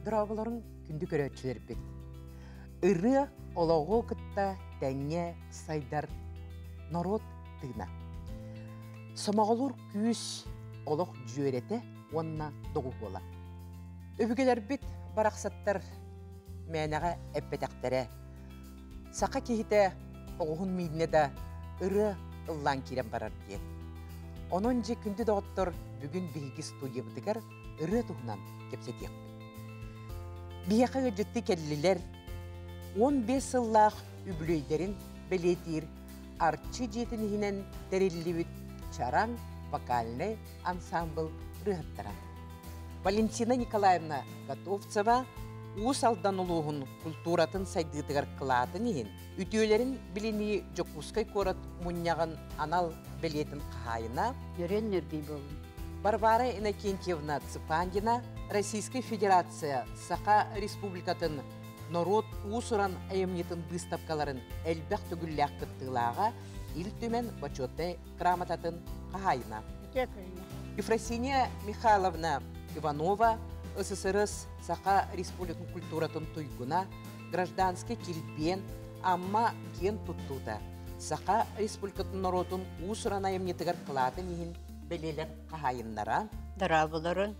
Дұрабыларын күнді көрәтшілер бет. Үрі олауғы күтті дәңе сайдар народ тыгна. Самағылыр күйіс олық жүйереті онына доғы бола. Өбігелер бет барақсаттар мәнеға әппетәқтері. Сақа кейті оғын мейдіне да үрі ұллан керен барар дейін. Onun же күнді доғыттыр бүгін бейгі студия бұтығар үрі тұғынан кепсетек. Бияқығы жүтті кәлілер 15 сыллақ үбілейдерін білетір арчы жетінігінен дәрелілі чараң вокальный ансамбл рыхаттара. Валентина Николаевна Готовцева уыс алданылуғын культуратын сайдығытығар қылатын еген, үтеулерін білені жоқускай корат мұнняған анал білетін қайына Юрен Нұргей болын. Барбара Иннокентьевна Цыпандина Российской Федерация Сақа Республикатын народ уысыран айымнетін выставкаларын әлбәқ түгілләқ күттілаға ил төмен почетный грамотатын қайына. Ефросиния Михайловна Иванова СССРС Сақа Республикан культуратын туйгуна гражданский килбен амма ген туттуда. Сақа Республикатын народын уысыран айымнетігір қылатын еген белелер қайыннара. Дырабыларын.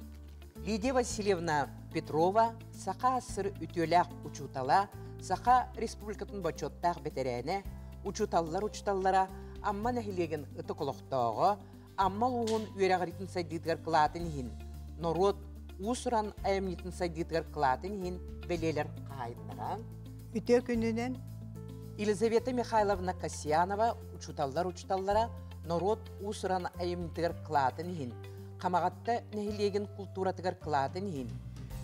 Лидия Васильевна Петрова Сақа сыр үтеләқ учутала, Сақа Республикатын бачоттақ бетерәне, учуталлара, амма нәхилеген ұты қолықтауғы, амма луғын үйрәғыретін сайдидгар қылатын ехін, народ ұсыран айымнетін сайдидгар қылатын ехін белелер қайыннара. Үте күнінен Елизавета Михайловна Касьянова учуталлара, народ ұсыран айымнетігар қылатын ехін, қамағатты нәхилеген культуратығар қылатын ехін,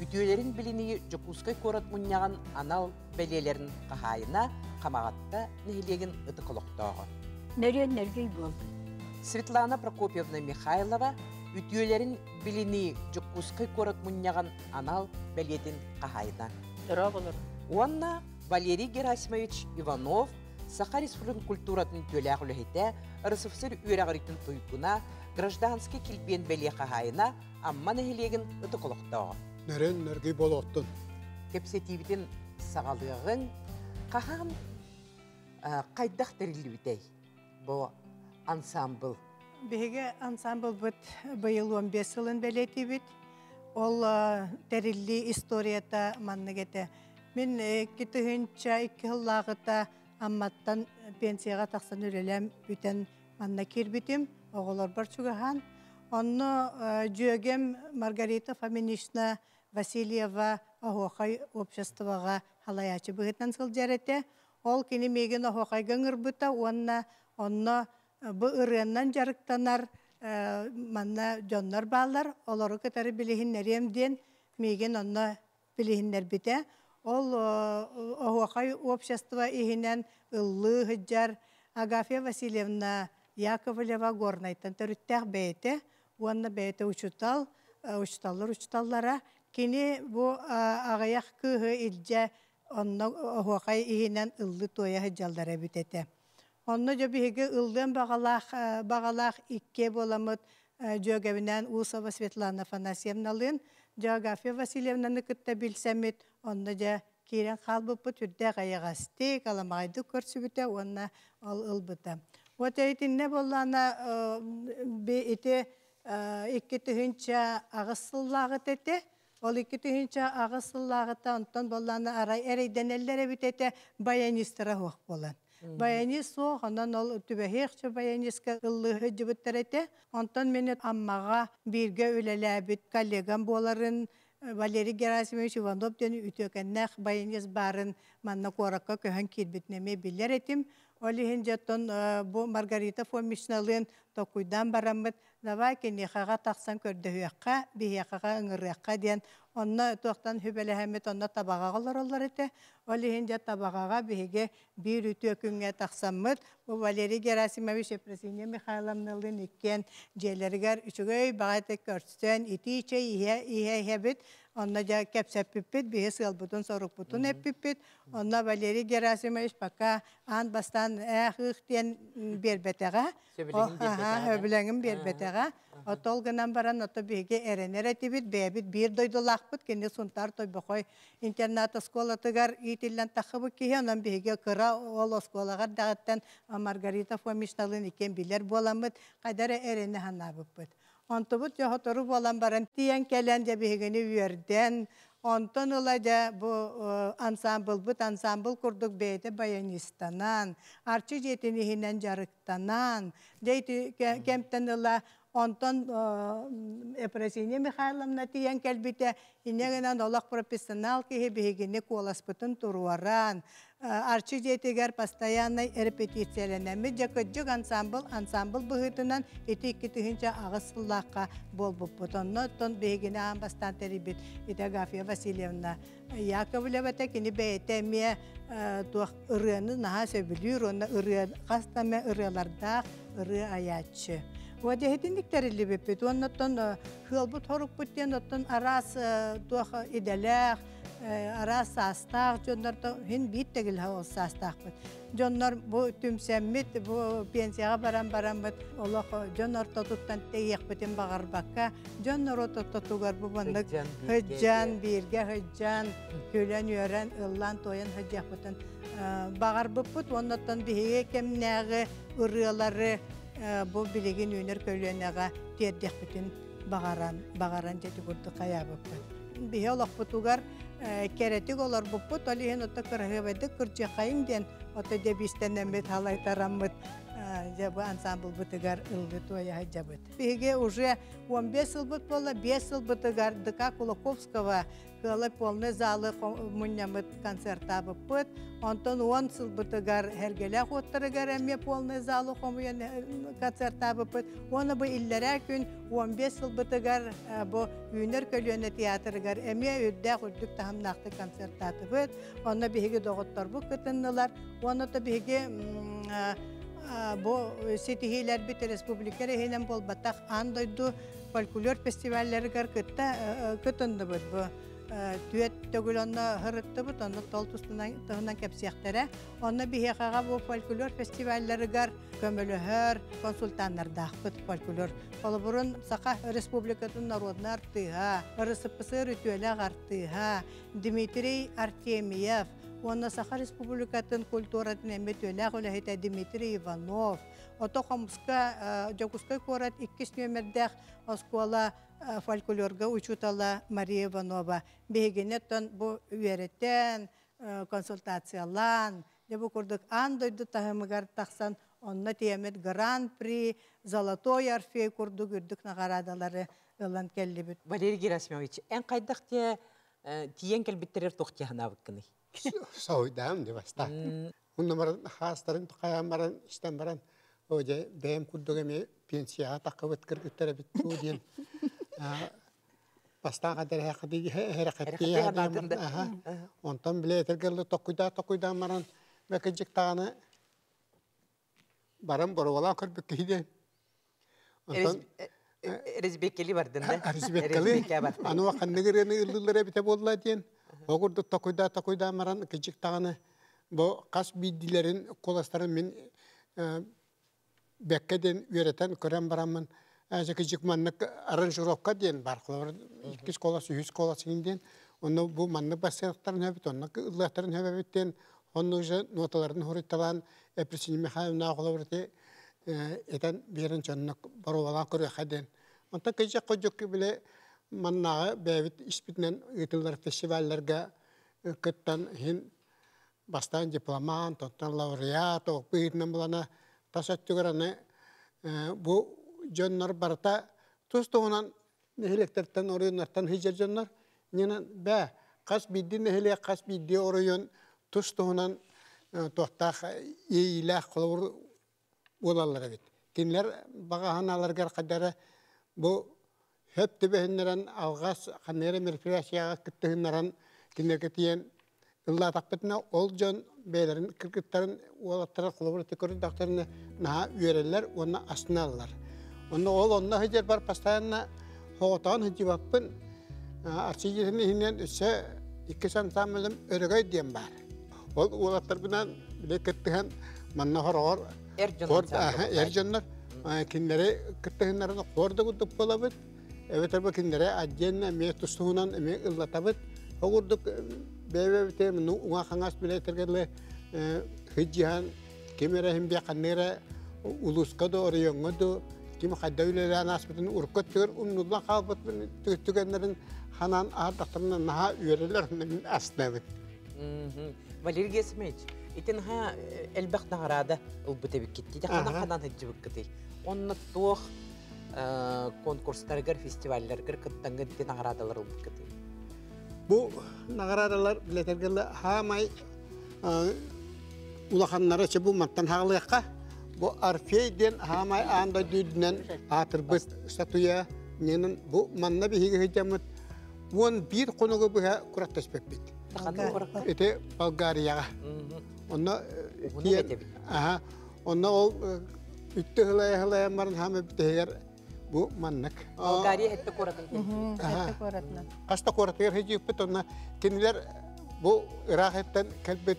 үтеулерін білінеге жүкускай корат мұнняған анал бәлелерін қағайына қамағатты нәхилеген ұты қолықтауғы. Нөрен Нұргей болды. Светлана Прокопьевна Михайлова үтеулерін білінеге жүкускай корат мұнняған анал бәлетін қағайына. Дырабыларын. Онна Валерий Герасимович Иванов Сақа Республикан культуратын төләғ үліхеті РСФСР үйрәғыретін тұйқына гражданский килбен бәле қағайына амма нәхилеген ұты қолықтауғы. Нөрен Нұргей болуқтын. Кепсетивітін сағалығын қаған қайдақ дәрілі бітей бұл ансамбл. Беге ансамбл бұд бұйыл 15 жылын бәлеті біт. Ол дәрілі историята манны кеті. Мен кетігінші 2 жыллағыта амматтан пенсияға тақсан өрелем бүтен манна кербітім. Оғылар бар чугахан. Онны жүйегем Маргарита Фоминична Васильева Ахуақай обществоға халаячы бұғытнан сыл жареті. Ол кені меген Ахуақай гыңыр бұта, онны бұ ұрыяннан жарықтанар манна жонлар балар. Олары көтәрі білігіннеремден меген онны білігіннер біте. Ол Ахуақай общество ихінен ұллы ғыджар Агафья Васильевна Яковлева горнайтан төрүттәк бәйті, онна бәйті учталлара. Кені бұ ағаяқ күхі илже онна Ахуақай ихінен ұллы тоя ғыджалдара бүтеті. Онна жөбігі ұлдың бағалақ икке боламыд жөгәбінен Усова Светлана Афанасьевналын, Агафья Васильевнаны күтті білсәмет, онна жа керен қалбыпы түрді ғаяғасты, каламайды көрсі бүті, онна ол бұты. Вот этинне боллана беите иккетүһүнча агысыллагыт эте. Ол иккетүһүнча агысыллагыта онтон боллана арай эрейденеллере битете баянистера хуак болан. Баянист о, онон ол түбәһекче баянистка ыллы хөҗүбүттерете. Онтон мене аммага бирге үлеләбит коллегам боларын Валерий Герасимович Иванов ден үтөкәннәх баянист барын манна коракка көһән кирбитнеме билер этим. Олихин жаттон бу Маргарита Фомичналын токуйдан барамыт. Давай кенехаға тақсан көрдөһүәккә, бихекаға ыңырыакка ден. Онна тоқтан хүбеләһәмет, онна табаға олар эте. Олихин жат табаға бихеге бир үтөкүнгә тақсамыт. Бу Валерий Герасимович Ефросиния Михайловналын иккен жерлергер үчүгөй багайты көрсөтөн итиче ihe бит. Онна жа кепсеппит, бихе сылбутун сорукпутун эппит. Онна Валерий Герасимович пока ан бастан эхых ден бербетега. Өбүләңим бербетега. Итаға, отол гынан баран ото биге эренер этибит, бэбит бир дойдулақпыт, кенде сунтар той бохой интернат осколатыгар итиллен тахыбы кие, онан биге кыра ол осколагар дағыттан Маргарита Фомишналын икен билер боламыт, қайдары эрене ханабыппыт. Онтубут жоғытору болан баран тиян келен де бигени үйерден, онтон ұлайда бұл ансамбл күрдік бейді баянистанан, арчы жетінігінен жарықтанан, дейті кемптен ұла онтон Эпрасиния Михайловна тиян келбіте, инегінен олақ профессионал кейі бігені коласпытын тұруаран, арчы жетігер постоянный репетицияланамы, жакыджык ансамбл бұғытынан еті-2 түхінші ағысыллаққа бол бұппыт. Оннан бігені ағын бастан теребет, Гафия Васильевна Яковлева тәкені бәйтәме ұрыны наға сөбілір, оны қастаме ұрылардақ ұры аятшы. Вадехетіндіктәрілі бепет, оннан хылбыт хорық бұттен, оннан арас иделәқ, арас састақ, жонлар хин биттегіл хауыз састақ бұд. Жонлар бұл түмсәммет, бұл пенсияға баран бұд, олық жонлар тотуттан тегек бітін бағар баққа, жонлар отототуғар бұл бұндық хүджан, бірге хүджан, көлен үйерен, ұллан тойын хүджек бұтын бағар бұд, оннан біге кемнәғі ұрылары бұл білеген өнер көлінеға тердек бүтін бағаран жеті күрді қая бұппыт. Бихе олақ бұтуғар керетік олар бұппыт, олиген ота кырғыбайдық күрче қайын ден, ота дебістен әмет халайтарамыт жабы ансамбл бұтығар ылғы тойаға жабыт. Бихеге уже 15 ыл бұт бола, 5 ыл бұтығар Дыка Кулаковского кылы полны залы мұнямыт концерта бұппыт, онтон 10 ыл бұтығар хергелек оттырығар әме полны залы концерта бұппыт, оны бұ иллері күн 15 ыл бұтығар бұ үйінер көліені театрығар әме өддәк үрдік тағымнақты концертаты бұт, оны бігеге доғыттар бұ күтіннілар, оны да бігеге бұл сетихейлер біті республикары хейнен бол батақ андойду фольклор фестиваллерігер күтінді бұд бұ. Түйет төгіл оны ғырытты бұд, оны тол тұстынан кәпсияқтары. Оны бігеғаға бұл фольклор фестиваллерігер көмілігер консультанлардақ бұд фольклор. Ол бұрын Сақа республикатын народны артыға, ұрысыпысы ритуэлі артыға, Дмитрий Артемьев, Онна Саха Республикатын культуратын әмет өләғ өләхеті Дмитрий Иванов. Ото Хомска, Жокускай корат 2 нөмірдәқ оскуала фольклорға учутала Мария Иванова. Бегенеттен бұл үйереттен, консультациялан, дебу күрдік андойды тағымығар тақсан, онна тиемет Гран-при, Золотой арфей күрдік үрдік нағарадалары ылан келі бүт. Валерий Герасимович, ән қайдақ тиен кәлбеттерер тоқтияғына бұққыны? Сауйдам деп аста. Онда баран хастарын тұқаян баран, іштен баран, оже бәйім күрдігіме пенсияға таққыбыт кіргіттері бітту дейін. Бастан қадар әрекетті ядам. Онтан біле етергерлі тоқуйда маран мәкіджік тағаны баран бұрывалан көрбік кейден. Резбеккели бардын да? Резбеккели. Аны вақаннығырыны ұлылары біте болла дейін. Оғырды тоқуйда маран кіжік тағаны бұл қас бейділерін қоластарын мен бәккеден үйретен көрен барамын. Әжі кіжік маннық аранжировка дейін бар. 2 қоласы, 100 қоласы дейін. Оны бұл маннық бассайықтарын өбіт, оны ұллақтарын өбіттен, оны ұжы ноталарын ғұрытталан Эпрасиния Михайловна қолауырды етен берін жоннық баруалан көрі қаден. Онта кіжік қойдық біле маннаға бәйбіт іспітінен ұйтылар фестивалларға күттен хин бастан дипломант, тоттан лауреат, оқпыйытынан бұлана тасаттығыраны бұл жоннар барта тұстығынан нехелектерттен орыйынларттан хижер жоннар ненен бә қас бидді нехелек қас бидді орыйын тұстығынан тоқтақ ейләқ қолауыр олалары бет. Кенлер бағаханаларғар қадары бұл höpti behinlerin alğas qanere merpirasiyaga kittihinaran kinnerge tiyen illa taqbetine oljon beylerin kirkitlerin olattara qulubur tekörün daktarını naha üyereller ona asnalar. Onda onna hicer bar pastayanna hoğotan hicibapın arşiyetini hinen üsse 2 santamılım örgöy diyen bar. Olattar binan bile kittihan manna horor Ercanlar Kinlere kıttahınlarına korda kutup olabıt. Evet arba kinlere acjenna me tustuğunan me ıllatabıt. Hogurduk bebe bitem nu unga kangas bile tergele hıccihan kimere himbiya kannere uluska da orayonga da kim haddavile nasbetini urkottur unnullah kalbat tükenlerin hanan ahadaklarına naha üyereler asnabıt. Валерий Гесмич, итен ха элбах награда ылбыта биккетти, хадан хыджы биккети. Онны туох конкурстаргар, фестивальларгар кыттангы итен наградалар ылбыккети. Bu nagaradalar biletergele hamay ulakhanlara çebu mattan hağlayakka bu arfeyden hamay anda düdünen atırbıt statuya nenin bu manna bihiga hicamut won bir konuga bu kurat tespekt bit. Ete Bulgariyaga. Onna aha onna ol üttü hılaya marın hame biteger bu mannak. Bulgariya hette koratın. Hette koratna. Hasta koratır heci petonna kendiler bu Irak'tan kalbet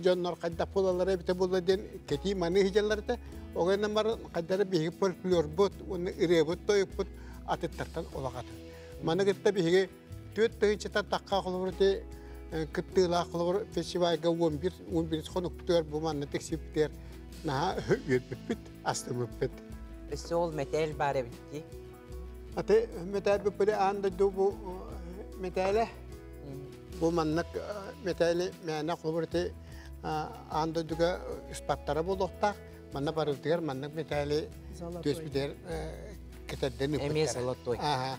jonlar kadda pulalara bite buladen keti mani hijallarda o gene marın kadar bihi folklor bot onu irebot toyput atettartan olagat. Managetta bihi tüt tüçta takka kolurte kıttıla kolur festivalga 11 konuktur bu manna teksipter naha yetbit astımıpet. Sol metal bare bitti. Ate metal böyle anda bu metale bu mannak metali mena kolurte anda juga ispattara bulukta manna barıdır mannak metali tüsbider ketedeni Emye salatoy. Aha.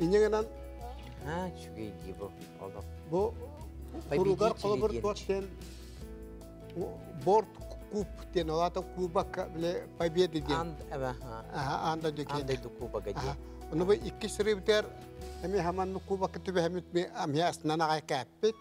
İnceğinden Ha, çünkü gibi oldu. bu kurugar kolabor tuasten board kup den olata kubak bile paybiye dedi. Evet ha. Aha anda döküyor. Anda duku bagajı. Onu bu iki sırıbiter hem hemen kubak tübe hem mi amyas nana kapet.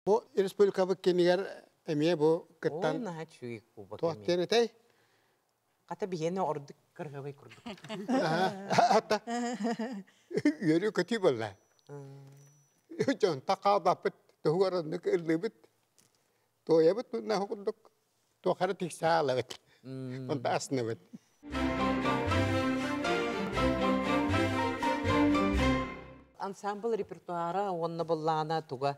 Bu Respublika bu keniger emiye bu kıttan Ona ha çünkü kuba. tuatten etey. Kata bir yeni orduk kırgavay kurduk. Hatta yürü kötü bolla. John taka dapet tuhuran nek elbet. Toya bet na hukunduk. To kara tiksa lavet. On tas nevet. Ансамбль репертуара онна боллана туга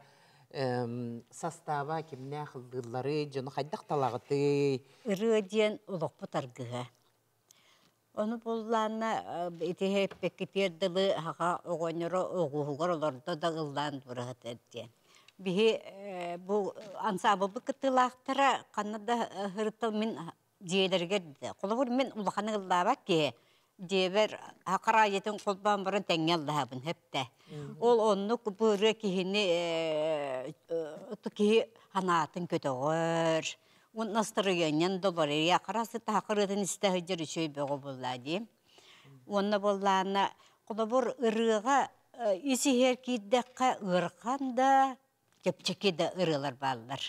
состава кимне хылдылары жаны хайдак талагыты. Ырыден улоқпы таргыға. Оны боллана итеhe пеккетерділі хаға оғыныры оғуғыр оларда да ғылдан бұрағыт әрден. Бихи бұл ансамбль кытылақтыра қанада хырытыл мен жиелергерді. Қолығыр мен улақаны ғылдабақ ке, Дебер хакара етен қолбан барын тәңгел лабын хепте. Ол онны бұры кихини ки ханатын көтөгөр. Он настроениен доллар. Я қарасы тақырытын істәһүдер үшөй бөгө буллади. Онны болланы қолбыр ырыга исихер киддәккә ырканда кепчекеде ырылар баллар.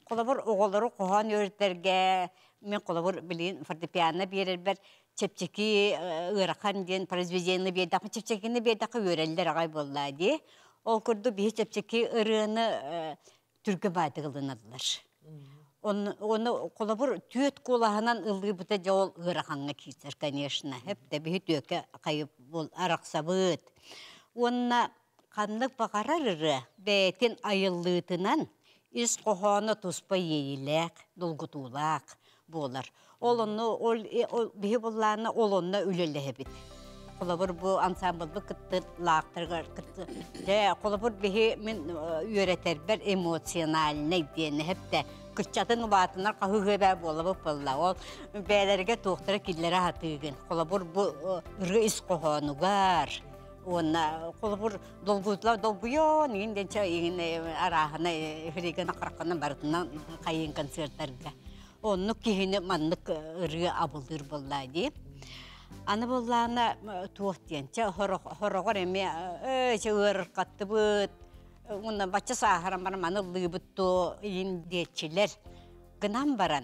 Қолбыр оголары кохан өртәргә мен қолбыр билин фортепиано берер Чепчеки ыракан ден произведение бедақы чепчекini бедақы өрелдер ағай боллади. Ол күрді бейі чепчеки ырыны түргі байды қылынадылар. Оны қолабыр түйет қолағынан ылғы бұта жауыл ырақанға кейсер, конечно. Хеп де бейі түйеке қайып бол арақсабыд. Онына қандық бағарар ыры бәйтен айыллытынан ис қоғаны тұспа ейләк, долғытулақ болар. Олонну ol bihi bollana olonna ülelle hebit. Kolabur bu ansambıldı kıttı lağıktırgar kıttı. De kolabur bihi min üreter ber emosyonalne diyeni hep de kırçatın ubatınlar kahı hebe bolup bolla. Ol beylerge tohtara killere hatıgın. Kolabur bu rıis kohonugar. Ona kolabur dolguyor ninden çayın arahına hırigana qarqana barıtından kayın konsertlerge. Onu kihini manlık rığı abıldır bolladı. Ana bollana tuğ diyençe horogor emi çığır kattı bıt. Ondan başça saharam bana manıllığı bıttı indiyetçiler. Gınam baran.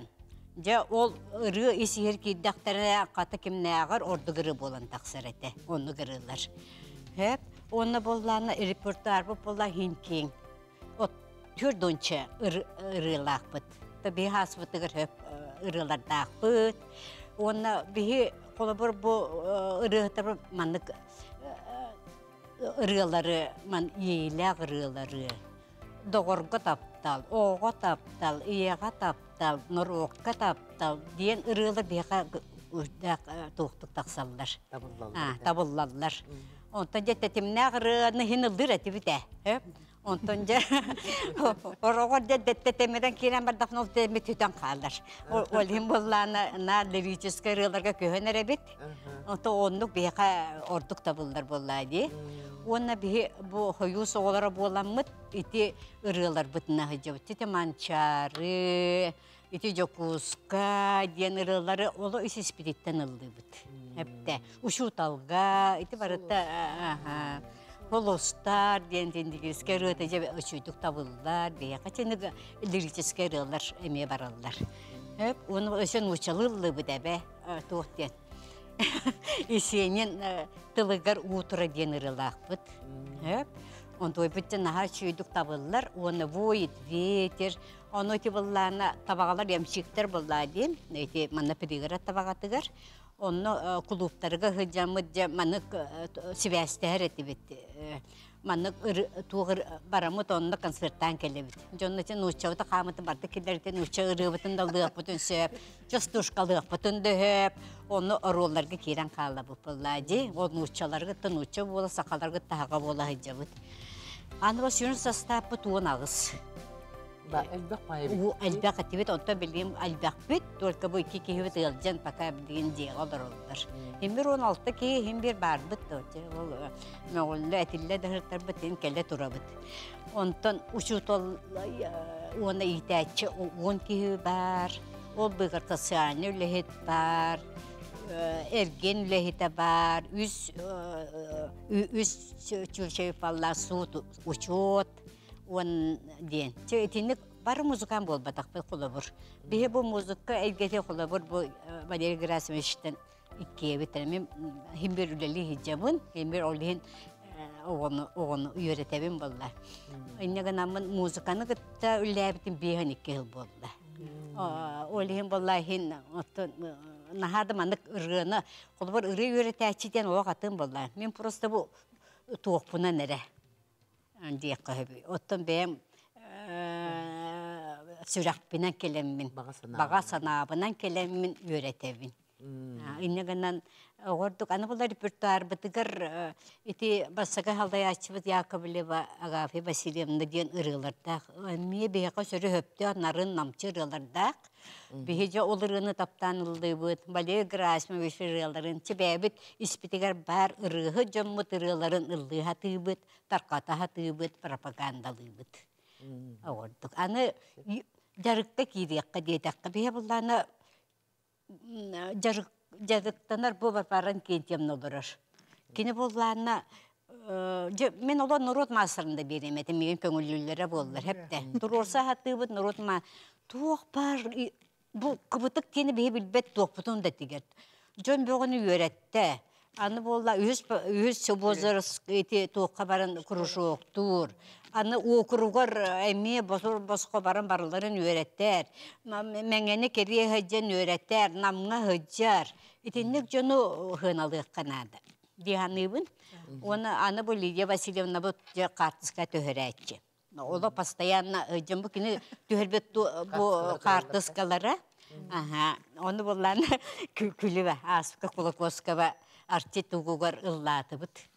Ja ol rığı isihir ki daktarına katı kimne ağır ordu gırı bolan taksarete. Onu gırılar. Hep ona bollana reportar bu bolla hinking. O türdünçe ırılak bıt. Tabi hasbıtıgır hep ırılar dağ bıt. Ona bihi kolabor bu ırıhtar manlık ırıları man yeğilak ırıları. Doğurga taptal, oğa taptal, iyağa taptal, norokka taptal diyen ırılar biha tuğtuk taksallar. Tabulladılar. Ondan jettetimne ırığını hinildir eti bite. Ondan orada dettemeden kiren bardak nol temi tüten kalır. Olim bollana na liriçiske ırılarga köhönere bit. Ondan onluk biha orduk tabullar bolladı. Ona bihi bu huyus oğlara bolanmıt iti ırılar bitna hıcabıt. Iti mançarı, iti jokuska diyen ırıları olu isi spiritten ıldı bit. Hep de uşu talga iti barıtta Holostar diyen dindigiske rıhıtıca uçuyduk tabullar diye kaçını liriçiske rıhılar emeye barallar. Hep onu ışın uçalırlı bu da be tuğ diyen. İşenin tılıgar uğutura diyen ırılak bıt. Hep onu öpütten naha çuyduk tabullar onu voyit vetir. Onu iti bullarına tabağalar yemşikler bullar diyeyim. Iti manna pidigara tabağatıgar. Onu kulüplerge hıcamıca manık sivesteher etti bitti. Manık tuğur baramut onunla konsertten kelebit. Jonun için uçağı da kamatı bardı killerden uçağı ırıbıtın da lığıp bütün söp. Just tuşka lığıp bütün de hep. Onu rollarga kiren kalla bu pıllacı. Onu uçalarga tın uçağı bola sakalarga tahaga bola hıcabıt. Anı basıyorun sastap bu tuğun ağız. Albak atibet ondan bildiğim albak bit. Dolka bu iki kihivit yılcan paka bildiğin diye olur. Hem bir 16 ki hem bir barbıt da. Meğulle etille de hırtar bitin kelle turabıt. Ondan uçut ona ihtiyaçı 10 kihiv var. O bıgırtasını lehit var. Ergen lehite var. Üst şey falan su uçut. On diyen. Çetinlik bar müzikan bol batak bir kulubur. Bir bu müzika elgete kulubur bu Valeri Gerasimovic'ten ikiye bitirimim. Hem bir üleli hicabın hem bir olihin oğunu öğretebim bollar. İnne ganamın müzikanı gıtta ülebitin bir han iki yıl bollar. Olihin bollahin nahada manık ırığını kulubur ırığı öğreteciden o katın bollar. Men prosta bu tuğuk buna nere? Diye kahve. Otun benim sürak binen kelemin, bağa sanabından kelemin öğretevin. İnne ganan orduk anı bunlar repertuar bıtıgar iti basaka halda açıbıt Yakovleva Agafi Vasilyevna diyen ırılarda. Miye beyaka sürü höptü narın namçı ırılarda. Bihece olırını taptan ıldı bıt. Valeri Gerasimovich ırıların çibabit ispitigar bar ırığı cömmüt ırıların ıldığı hatı bıt. Tarkata hatı bıt, propagandalı bıt. Orduk. Anı jarıkta kiydik diyedik. Bihe bunlarına jarıktanar bu barbaran kentiyem olurur. Kini bunlarına men olan Nurot Masır'ında beremedim. Benim köngüllülere bollar hep de. Durursa hatı bıt Nurot Ma. Tuğ bar bu kıbıtık kini bihe bilbet tuğputun da diger. Jön boğunu öğretti. Anı bolla yüz bozarız eti tuğka barın kuruşu oktur. Anı okurugar emi bozko barın barıların öğretler. Mengeni keriye hıccan öğretler. Namına hıccar. Etinlik jonu hınalık kanadı. Dihanıbın. Onu anı bu Lidia Vasilyevna bu kartıska töhüretçi. Ola pastayanna hıccan bu kini töhürbet bu kartıskalara. Onu bollana külü ve aspıka kulakloska ve арчи тугугар ыллатыбыт.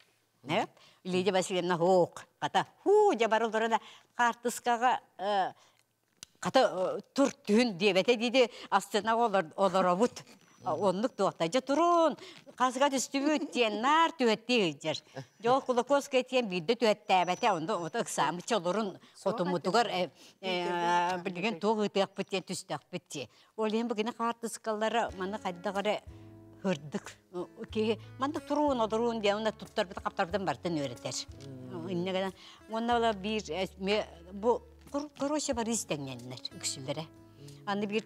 Ne? Lidia Vasilyevna hoq. Kata hu jabarıldırına kartıskaga kata turtun diyebete dedi aslında olurabut. Onluk doğtaca turun. Kasga düştübüt diyenler tühettiğidir. Yol kulakoska etiyen bildi tühettebete onda o da ıksamı çalırın otumutugar bilgen tuğ ıtıyak bitiyen tüstak bitti. Olayın bugüne kartıskalara mana kaddagara hırdık. Ki mandık turun odurun diye onda tuttar bir kaptardan bardan öğreter. İnne kadar onda bir bu Koroşa var istenenler üksülere. Anne bir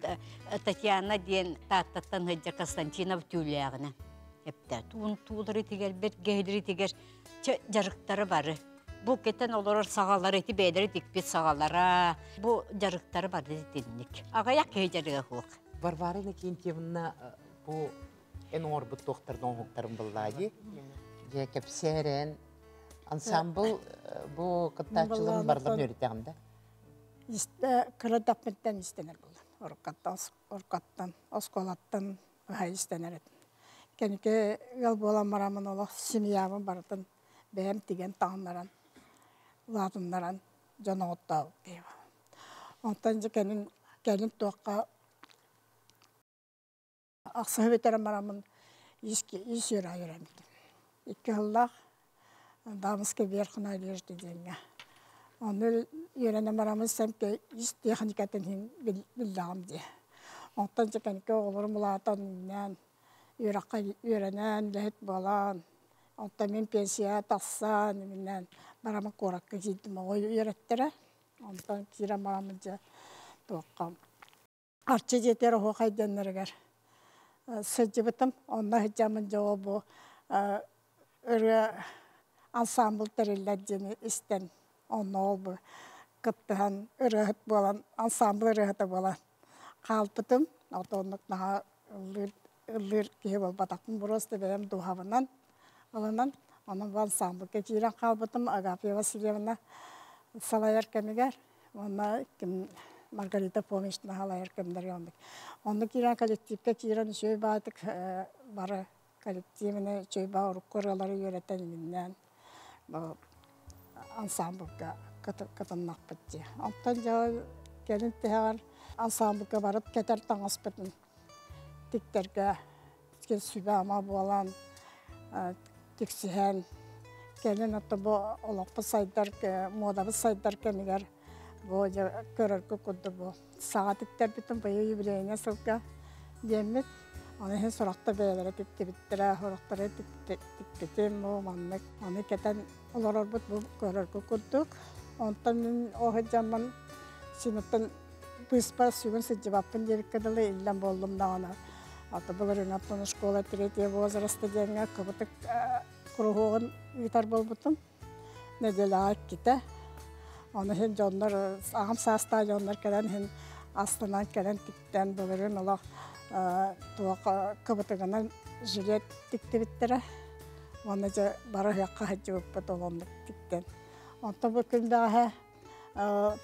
Tatyana diyen tattan Hacı Konstantinov tüylüğüne. Hep de tuğları tiger, bir gehleri tiger, jarıkları var. Bu keten olur sağaları eti bederi dikbit sağalara. Bu jarıkları var dinlik. Ağayak heyecanı huk. Varvara Nakintiyevna bu en orbut doktordan huktarım bulladı. Jekep Seren ansambl bu kıttaçılığın barlarını öğreteğimde. İşte kıradapmetten istenir bu. Orkattan, oskolattan istenir. Kenike yol bolan maramın ola simiyamın barıtın beğen tigen tağınlaran, ladınlaran, cana otta diye. Ondan gelin tuğqa aksa veteran maramın iş yöre öğrendim. İki hıllak damıske bir kına ilirdi diyenge. Onu öğrenem aramız semke iş teknikaten bildiğim diye. Ondan kenike olurum ulatan öğrenen, lehet bolan. Ondan ben pensiya tassan, baramı korakka gittim. O öğrettere. Ondan kirem aramızca doğukam. Arçı jeter o kaydenlerger. Sıcıbıtım, onda hıcamın cevabı ansambl terillercini isten. Onu oldu. Kıttıhan ırıhıt bolan, ansambl ırıhıtı bolan. Kalpıtım, onluk daha ılır ki bol batakın burası benim duhavından alınan. Onun ansambl keçiren kalpıtım Agafya Vasilyevna salayar kemiger. Ona kim Margarita Pomishna halayar kemler yandık. Onu kiren kolektifte kiren şöyle batık barı kolektifine şöyle bağırıp koruları yöneteninden ansambulga katılmak bitti. Ondan sonra gelin tehar ansambulga barıp keter tanıspıtın. Dikterge sübama bolan diksihen gelin hatta bu olakpa saydar moda saydar kemiger bu görür kukudu bu saatler bütün bu yübüleyine sılka demet onu hem sorakta beylere gitti bittire horaklara diktim o manlık onu keten olur bu görür kukuduk ondan o zaman sinuttan pıspa suyun sıcıbapın dedik kadarla illan boldum da ona hatta bunların atlanış şkola tretye возраста denge kabutuk kuruğun vitar bolbutum nedela gitti. Onu hem canlar ağam sasta canlar gelen hem aslandan gelen tikten böylerin ola tuğa kabutukana jilet tikti bittere. Onu da barı yakka hacı öpüp olanlık tikten. Ondan bugün daha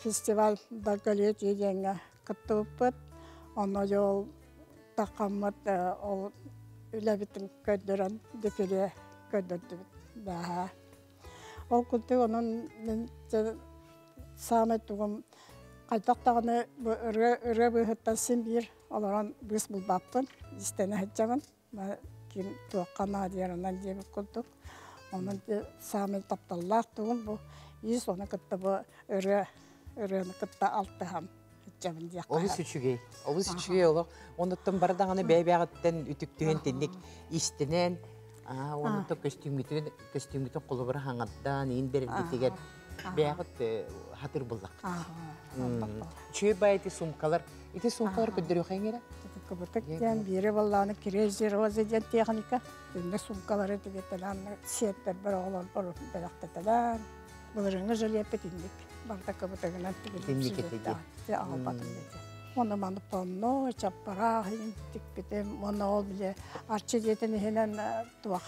festival dalgalıyor diyeceğine kattı öpüp. Onu yol takammat öyle bütün köydüren defile köydürdü daha. O kutu onun Sametugum kaytaktağını öre büyüttesin bir olaran biz bulbappın. İstene heccaman. Kim tuğakana diyerinden diye kulduk. Onun Samet taptallar tuğum bu. İyi sonra kıtta bu öreğini kıtta altıham heccaman diye. Oğuz üçüge olur. Ondan bardağını beybağıtten ütüktüğün tenlik istenen. Onu da kostümgütün kuluburu hangattan in berildi teger. Beğat hatır bulduk. Çöy bayeti sumkalar. İte sumkalar ködürüyor hangere? Kabutak diyen biri vallahi kirejir oze diyen teknika. Dünde sumkaları tüketilen siyetler bir oğlan borup belakteteler. Bunların jöliyep etindik. Barda kabutakından tüketilen siyetler. Ağılbatım dedi. Onu manıp onu çapara hintik bitim. Onu ol bile arçı diyetini henen tuğak.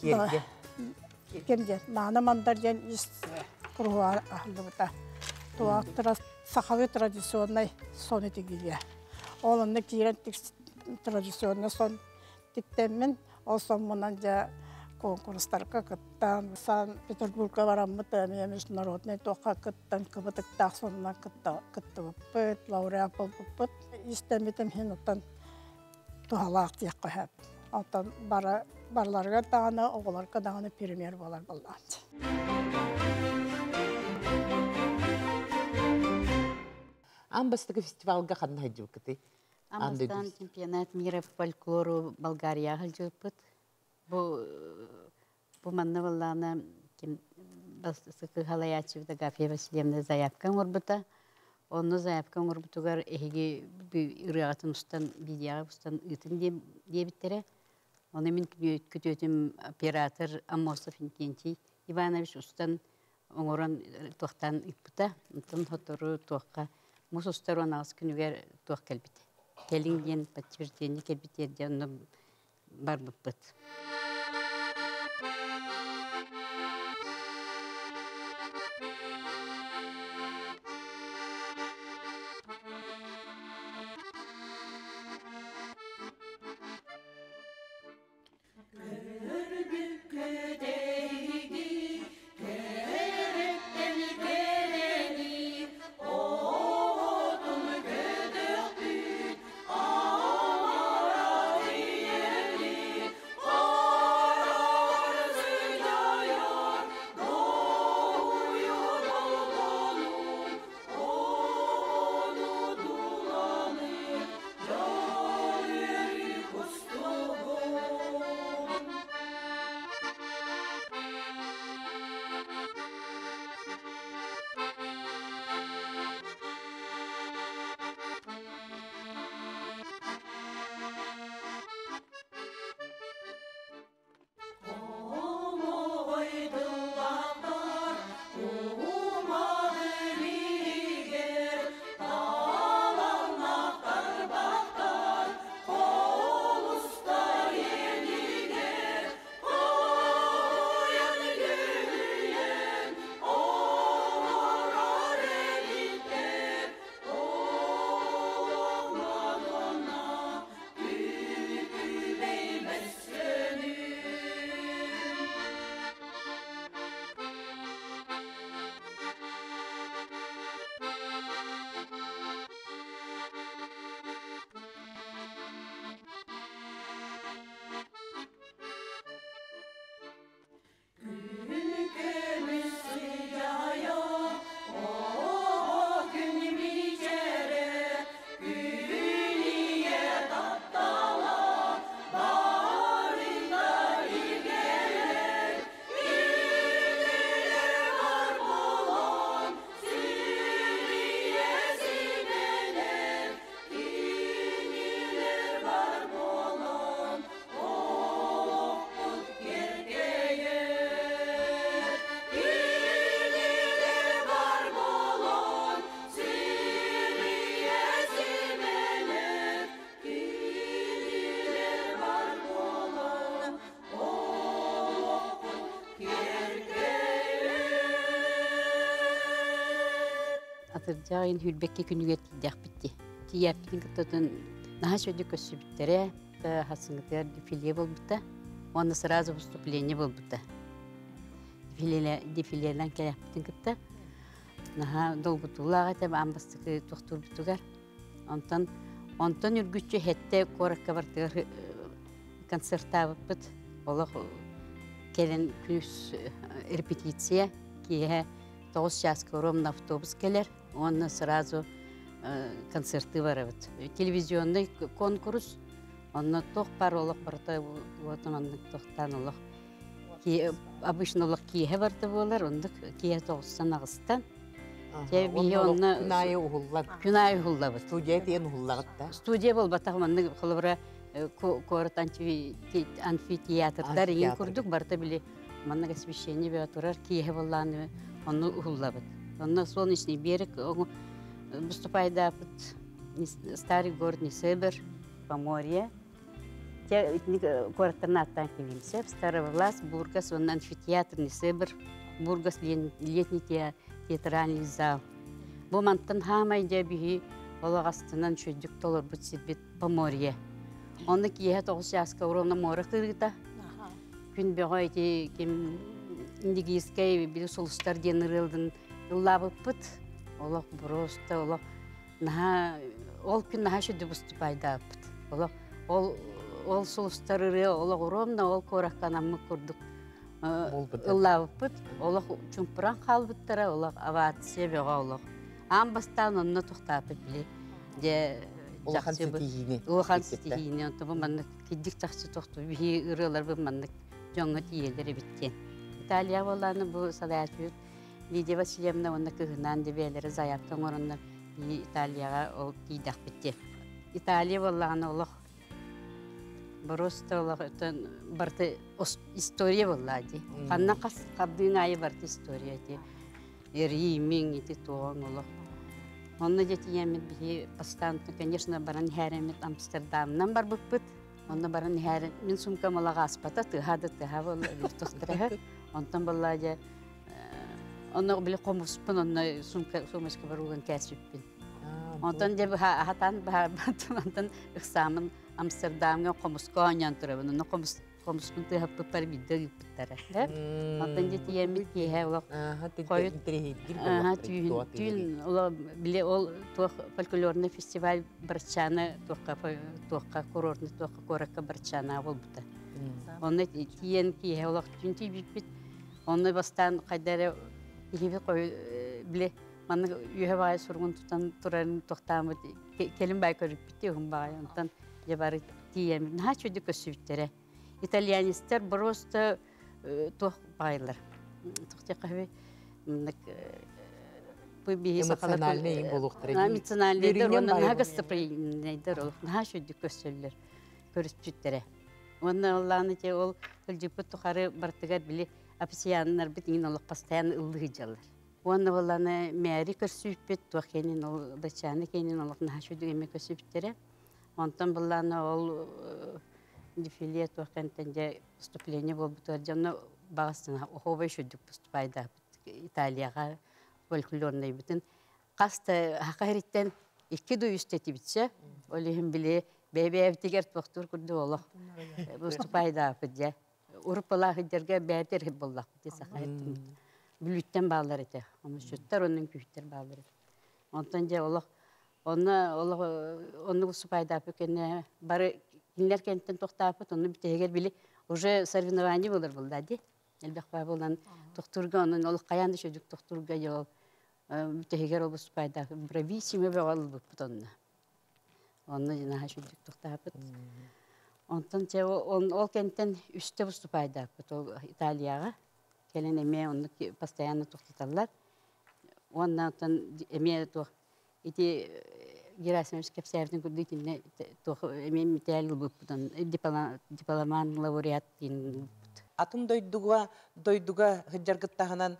Gerge. Kimce, mana mandar diyen iş kuruğu ahlı buta. Tuğak sahavi tradisyonuna son eti geliyor. Oğlunda kiren tradisyonuna son тиктеммин осоммунан жа конкурстарга кыттан Санкт-Петербургка бараммыт международный тока кыттан кыбытыктаах сонунан кыттыбыппыт лауреат болбуппут истемитим хин оттан тухалаак тиякка хэп оттан барларга даганы оголарга даганы премьер болар боллаан. Амбастыгы фестивалга ханна хаджыбыкты. Амбастан чемпионат мира по фольклору Болгария хаджыбыппыт. Бу манна валлана ким басты халаячы да Гафия Васильевна заявкан урбута. Онны заявкан урбутугар эһиги ырыгатын устан бидияга устан ытын дебиттере. Оны мен күтөтүм оператор Амосов Инкентий Иванович устан оңорон тохтан иппута. Онтон хотору тохка мусустарон аз күнүгер тох келбит. Келинген подтверждение келбитер жанны бар буппут. Атыржағын хүлбекке күнігет дейдек бітті. Тияппетін күттетін наға сөйді көсібіттері хасыңғытығар дефиле бол бұтта. Оны сразу выступление бол бұтта. Дефилелен кәләппетін күтті. Наға долгутулаға тәбі амбастықы тоқтур бұтығар. Онтан үргүтчі хетте қораққа бартығар концерта бұт. Олық келін күнүс репетиция кие 9 часқа ровно автобус келер. Он сразу концерты барабыт. Телевизионный конкурс. Он тох пар олық барта, вот он тохтан олық. Обычно олық кие барта болар, он кие 9-тан ағыстан. Күнайы ұғыллар. Күнайы ұғыллар. Студия дейін ұғыллағытта. Студия бол батақ манны қылыбыра корот амфитеатрдар ең көрдік. Барта біле маннага освещение бе турар кие болланы, он ұғыллар. Он солнечный берег, выступает старый город Несебр, Поморье. Город Тарнаттан келимся, Старовлас, Бургас, он амфитеатр Несебр, Бургас летний театральный зал. Бумантан хамай дебиги олағастынан шөйдік толар бұтсетбет Поморье. Onu kiye toğuz yaşka uğruna mora kırgıta. Gün beğe eti kim indigizkey bir solustar denirildin labıpıt. Ola prosta ola naha ol gün naha şu dübüstü paydapıt. Ol solustarı ola uğruna ol korakkan amma kurduk. Labıpıt. Ola çumpıran kalbıttara ola avatsiye beğe ola. Ambastan onunla tuhtapı bile. De Улахан сетихини. Улахан сетихини. Онтабы маннык киддик тахсы тохту. Бихи ырылар бы маннык жоңға тиелері биттен. Италия боланы бұл садайчуют. Лидия Васильевна онна кыгынан дебелері заяптан орынlar Италияға ол тидақ битте. Италия боланы олық Просто олық барты история болады. Қанна қабдың айы барты история де. Римин ити тоғын олық. Онны дети емет бихи постоянно, конечно, баран хәремет Амстердамнан бар бұппыт. Онны баран хәрем, мен сумкам олаға аспата, тыға бол, тұқтырағы. Онтан болладе, онны білі қомыспын, онны сумашқа баруған кәсіппін. Онтан де хатан онтан ұқсамын Амстердамға қомысқа ойнан тұрабын. Онны қомыспын тыға пыпар бидді үппіттары. Онтан дети емет кейе олақ қойыт. Түйін ол фольклорный фестиваль барчаны туаққа курортный туаққа коракка барчана ол бұта. Оны тиен кейе олақ түйін түйбекпет. Оны бастан қайдары ехебе қой біле маны үйе бай сұрғын тұтан тұрарын тоқтамы келін бай көріп бітті оғын бай. Онтан жабары тиен наға чөді көсібіттері. Итальянистер просто тоқ байлар. Тоқте қабе эмоциональный болуқтыр. Эмоциональный оны наға гостоприимныйдыр ол. Наға шөді көсілер көріспіттері. Оны Алланы те ол күлжіпі тұқары бартығар біле апсиянынар бітіңін олық постоянно ұлығы жалар. Оны Алланы мәри көрсіппет, туақ кенін ол бачаны кенін олық наға шөді еме көсіпттері. Онтан Алланы ол дефиле туаққантан поступление бол бұтыр. Жаны бағастына оқубай шөдік поступайда Италияға фольклорный бүтін. Қасты хақареттен 2 дүйістеті бітсе, олығын біле бәйбәйбітігер тоқтыр күрді олық поступайда бұтыр. Урпала хыдерге бәдер боллақ бұтыр сақайттың бұтыр. Бүліттен бағалар еті. Оны шөттер, оның күйттер бағалар еті. Онтан же олық, оны поступайда бұтыр. Бары кинлер кенттен тоқтапыт, оны бітегер біле уже соревнование болар болды. Элбек бай болан тоқтурга, onun олық қаянды шөдік тоқтурга жол бітегер ол поступайда. Брависсимо бағалы бұппыт онына. Оны жинаға шөдік тоқтапыт. Онтан че ол кенттен үсті поступайда бұт Италияға. Келен еме оны постоянно тоқтаталар. Оннан еме тоқ ити Герасимович Кепсеевдің күрдейтіне емен металл бұппыдан дипломан лауреат дейін бұппыт. Атын дойдуға хыджаргыттағынан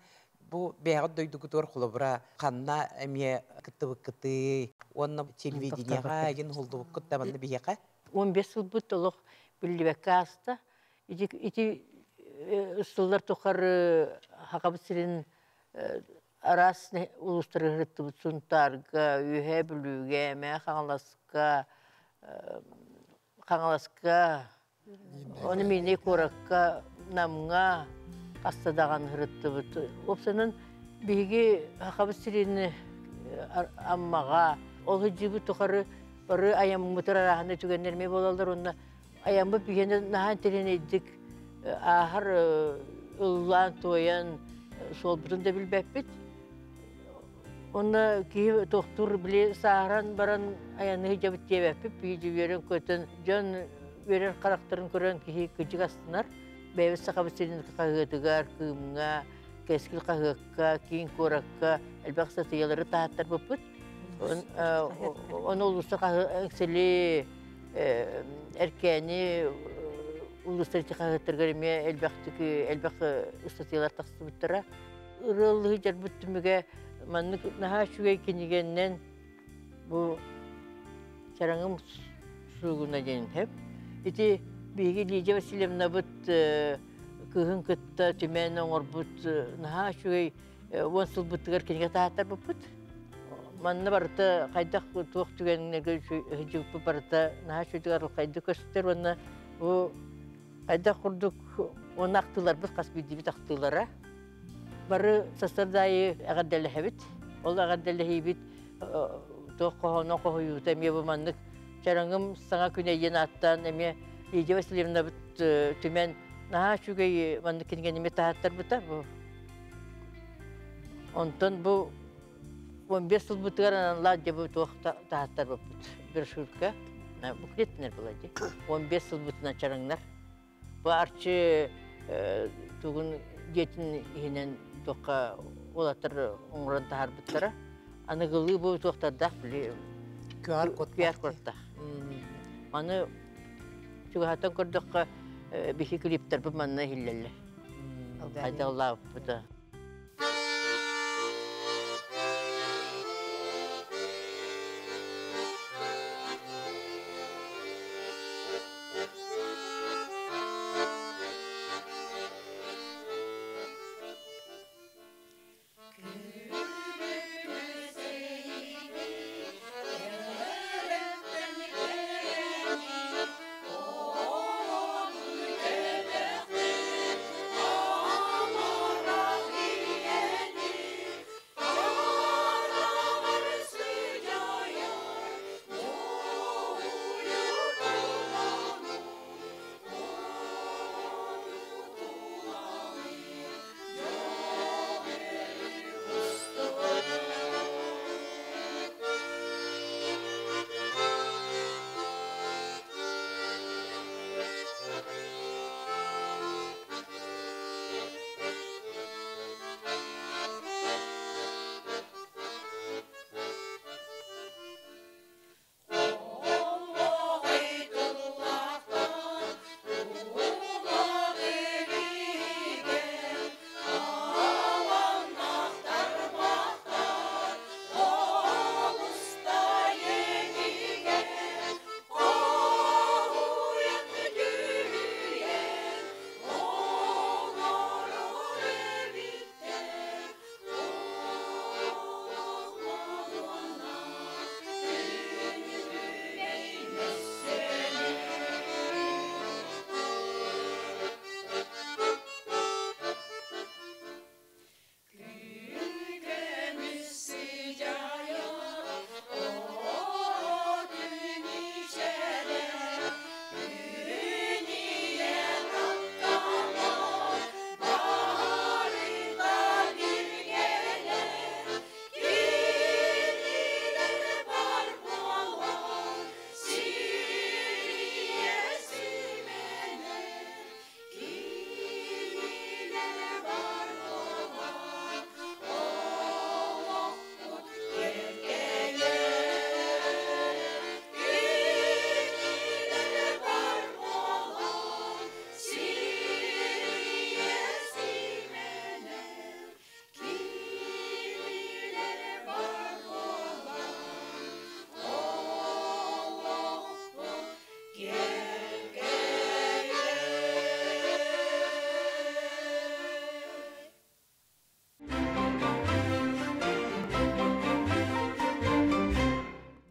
бұл бәғыт дойдугутор құлыбыра қанна әме кыттыбы-кытты, онна телевидениеға еген холдубы күттабанды бейеқа? 15 жыл бұт олық бүлдібәкке аста. Ити ұстылдар тоқар хақабысырын арас улустары ғырытты бұт сұнтарға, үйе бүлуге, мә қаңаласқа, оны мене қораққа, намға қастадаған ғырытты бұт. Опсанын бейге хақабысырын аммаға, ол ғыджыбы тоқары бары аямын мұтыр арағында түгенерме болалдар, онда аямы бігені нахан терен едік, ахар ұллан тойан сол бұтында білбәппет. Онда кейі тоқтур біле сағаран баран аяны жабыт дебәппет, бейді верен көтін, жон верен қарақтарын көрен кейі күджік астынар. Бәйбіс сақабысырын қағығытығар, күйіміңа, кәскіл қағыққа, кейін қораққа, әлбәқ сатыялары тағаттар бұппет. Оны ұлысы әңсілі әркәні ұлыстар қағыттырғар еме әлбәқ ұстатылар тақсы бұттыра. Үрілігі жар бұттымыға манны наға шүгей кенегеннен бұл шараңым шуғына дейін хеп. Эти биги Лидия Васильевна бұт күхін күтті түмен оңыр бұт наға шүгей онсыл бұттығар кенеге тағаттар бұт. манна барыта кайдак туох түгеннеге хижиппы барыта наха шөтүгар кайды көстөр онна о кайдак курдук онактылар бит каспидиби тактылара бары састардайы агадделехебит ол агадделехибит тоқоно кохуюта эме бу маннык чараңым саңа күнейен аттан эме Лидия Васильевна бит түмен наха шүгей маннык кенгениме тааттар бита бу онтон бу 15 жыл бұтығарынан ладжа бұт оқта тағаттар бұт бір шүрткі. Бұқлеттінер бұлайды. 15 жыл бұтына чарыңнар. Бұл арчы тұғын жетін енен тоққа олатыр оңыран тағар бұттара. Анығылы бұл тоқтардақ біле QR kodta. Аны чугатан көрдіққа бихи клиптер бұл манна хиллелі. Айдаллау бұта.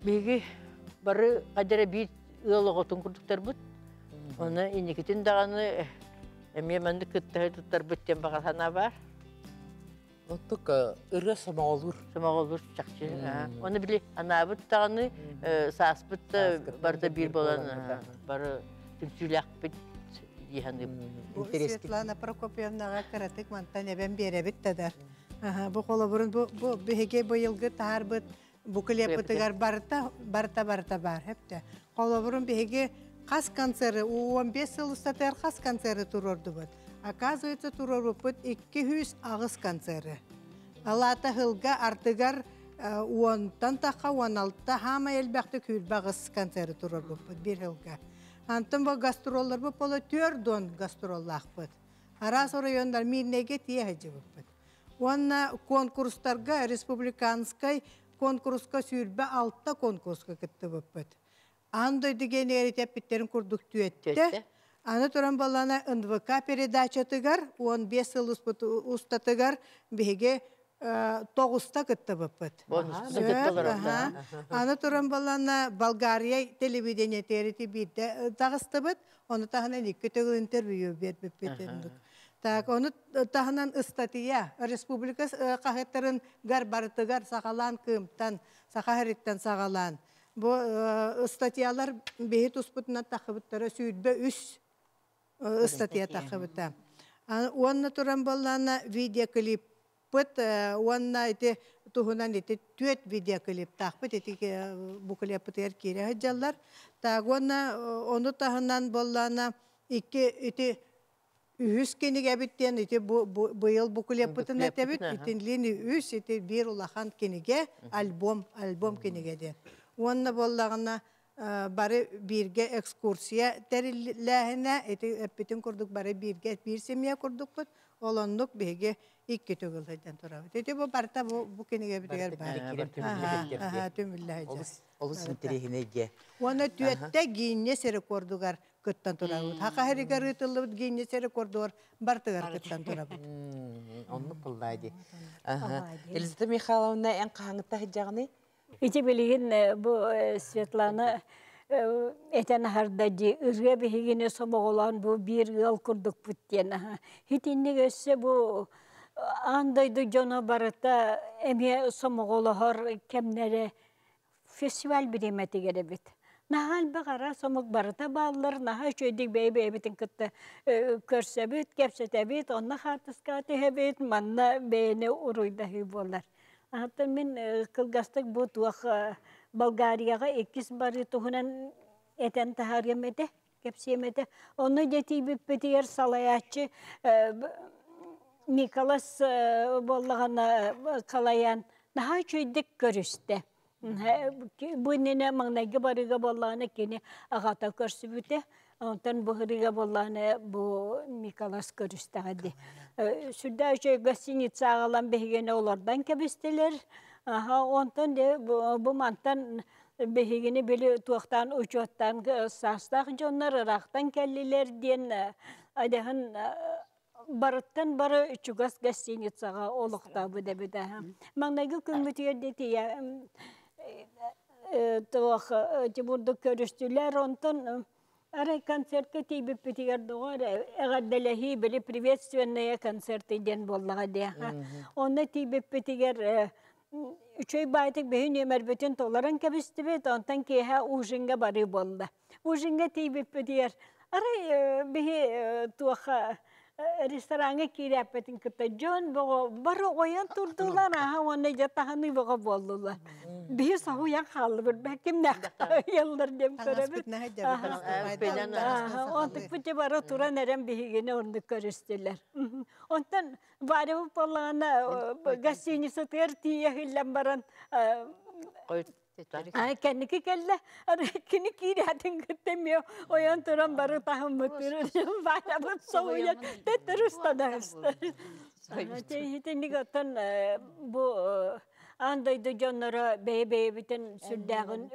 Беги бары кадере бит ылыготун курдуктар бут. Оны инекетин даганы эме манды кытты туттар бүттен багасана бар. Оттук ыры самаолур. Самаолур чакчы. Оны биле анабыт даганы саспыт барда бир болан бары түлчүләк бит дигән. Светлана Прокопьевнага каратык мантан эбен беребит тадар. Бу кола бурун бу беге быйылгы тарбыт бу клепетигар барта бар хепте. Кола бурун беге кас концерты 15 жыл устатар кас концерты турорду бут. Оказывается, турору бут 200 агыс концерты. Алата хылга артыгар 10-тан тақа 16-та хама элбәкті күлбағыз концерты турорду бут бир хылга. Антын бу гастроллар бу пола 4 гастроллах бут. Арас райондар мирнеге тие хажы бут. Онна конкурстарга республиканскай конкурска сүйрбе 6 конкурска кытты бут. Андой деген эритеп биттерин курдук түетте. Аны туран балана НВК передача тыгар, 15 жыл устатыгар беге тоғыста кытты бұппыт. Бонусты кыттылар. Аны туран балана Болгария телевидение терити битте тагыстыбыт, оны тахынан 2 төгүл интервью бербеппетендик. Так, оны тахынан статья республика кахеттарын гар барытыгар сагалан кымтан, сахариттан сагалан. Бу статьялар бейт успутунан тахыбыттары сүйдбе 3 статья тахыбыта. Оны туран балана видеоклип пыт, онна ите тухунан ите түет видеоклип тахпыт, ите буклепытер кире хаджаллар. Так, оны тахынан балана ите үс кенеге биттен, ите быйыл буклепытын әтебіт, итинлини үс, ите бир улахан кенеге альбом кенеге де. Онна баллагана бары бирге экскурсия тәрілләһіне, ите әппетін күрдік бары бирге бир семья күрдік бұд, олонлық беге 2 төгіл хайдан тұрабыд. Ете бұл барта бұл кенеге бітігер бар. Төмілі хайдан. Олы синтерехіне ге. Оны түйетті гейіне сәрі көрдігер күттан тұрабыд. Хақа әрігер ұтылыбыд гейіне сәрі көрдігер бартығар күттан тұрабыд. Онны пыллайды. Елизавета Михайловна ән қағаңытта хиджағыны? Ити билигин бу Светлана этен хардади үрге бигине сомоголан бу бир ел курдук буттен. Хитинне өссө бу андайды жона барыта эме сомоголохор кемнере фестиваль биремети керебит. Нахал багара сомок барыта баллар, наха чөйдик бейбейтин кытты көрсөбүт, кепсетебит, онна хартыска техебит, манна бейне уруйдахи болар. Hatta min kılgastık bu tuğ Bulgariyaga 2 bari tuğunan eten tahariyemede, kepsiyemede. Onu getibip bitiyer salayatçı Mikalas bollağına kalayan daha çöydük görüste. Bu nene mağnayı barıga bollağına kini ağata körsübüte. Ondan bu hırıga bollağına bu Mikalas görüste hadi. Sürdü gasinitsa ağalan behigene olardan kebesteler. Ondan de bu mantan behigene böyle tuğaktan uçottan sastağınca onlar Irak'tan kelliler diyen adahın barıttan barı çugas gasinitsağa olukta bu da bir daha. Mağnayı kümbütüye dedi ya burada görüştüler ondan Aray konsertke tibip bitiger doğar, eğerdelehi böyle privetstveneye konserti den bollağa diye. Onda tibip bitiger, üçöy baytık behin ömer bütün toların kebistibet, ondan ki ha ujinga bari bolla. Ujinga tibip bitiger, aray behi tuğa restoranga kirappetin kıta John baro oyan turdular ha ona jatahanı baga boldular. Bir sahu yang hal berbakim nak yıllar dem körebet. Ontuk püce baro turan erem bihigene onu körüstüler. Ondan bari polana gasini sater tiye hillambaran kendiki kelle kini kiri hatin gitmiyor oyan turan barı tahammütür bana bu soğuyan terus tadasta tehitini gatan bu andaydı canlara bey biten sürdağın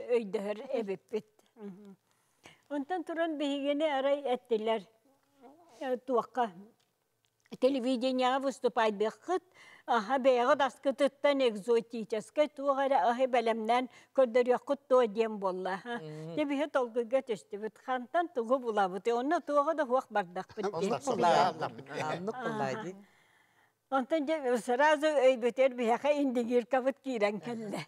öyder ebipit ondan turan behigene aray ettiler tuakka televizyona vыступать bekht aha beğe daskıttan egzotiçeske tuğara ahe belemden kördür yakut to diyem bolla ha de bir tolgu götüstü bit xantan tuğu bulabıtı onu tuğu da huak bardak bitti Anlık kollaydı. Ondan sırası öybüter bir haka indigir kavut kiren kelle.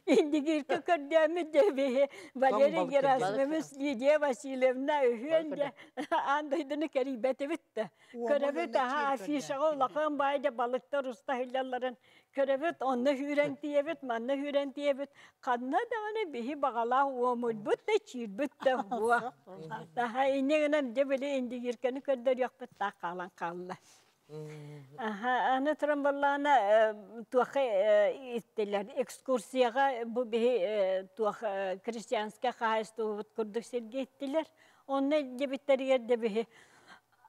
İndigir kördüğümü de bir Valeri Gerasimiz Lidya Vasilyevna öhünce andaydığını keribeti bitti. Körebet aha afişe oğlakın bayda balıkta usta hillalların körebet onunla hürentiyebet, manla hürentiyebet. Kadına da ona bir bağala uğumul büt de çir büt de huğa. Daha indiginen de böyle indigirkeni kördür yok büt da kalan kallar. Ana trambolana tuaxe ittiler ekskursiyaga bu bir tuax Hristiyanska xahistu kurduk sergi ittiler. Onu debitler yerde bir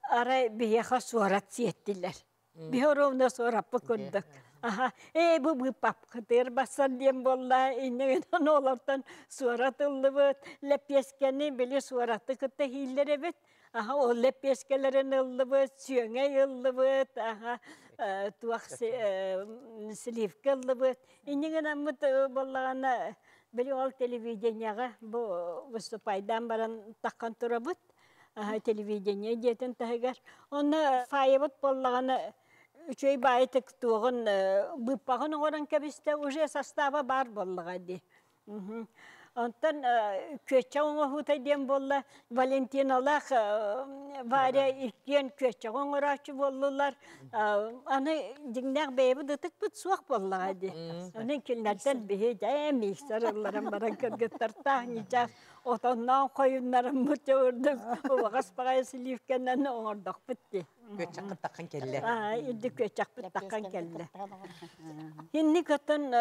ara bir yaxa suarat siyettiler. Bir orovna suarap kurduk. Bu pap kıtır basan diyem bolla innen olardan suarat ıllıbıt. Lepyeskeni bile suaratı kıtı hiller evet. Aha, o lepeskelerin ıllıbıt, süyöne ıllıbıt, aha, tuaq silifke ıllıbıt. İnnigen ammıt bollağana, beli ol televidenyaga, bu vыступайдан baran takkan turabıt. Televideniye diyeten tahigar. Onu fayabıt bollağana, üçey bayıtık tuğun, bıppağın oran kebiste, uje sastava bar bollağa di. Ondan köçe ona huta diyen bolla Valentinalar var ikiyen köçe ona raçı bollular. Ana dinler beybi dıtık bit suak bolla hadi. Onun killerden bihi de mikserlerin baran kırgıtlar tahnicak. Otandan koyunların muturduk. O vakas bagay silifkenden ordak bitti. Köçak kıtakın kelle. İddi köçak bit takkan kelle. Hindi katan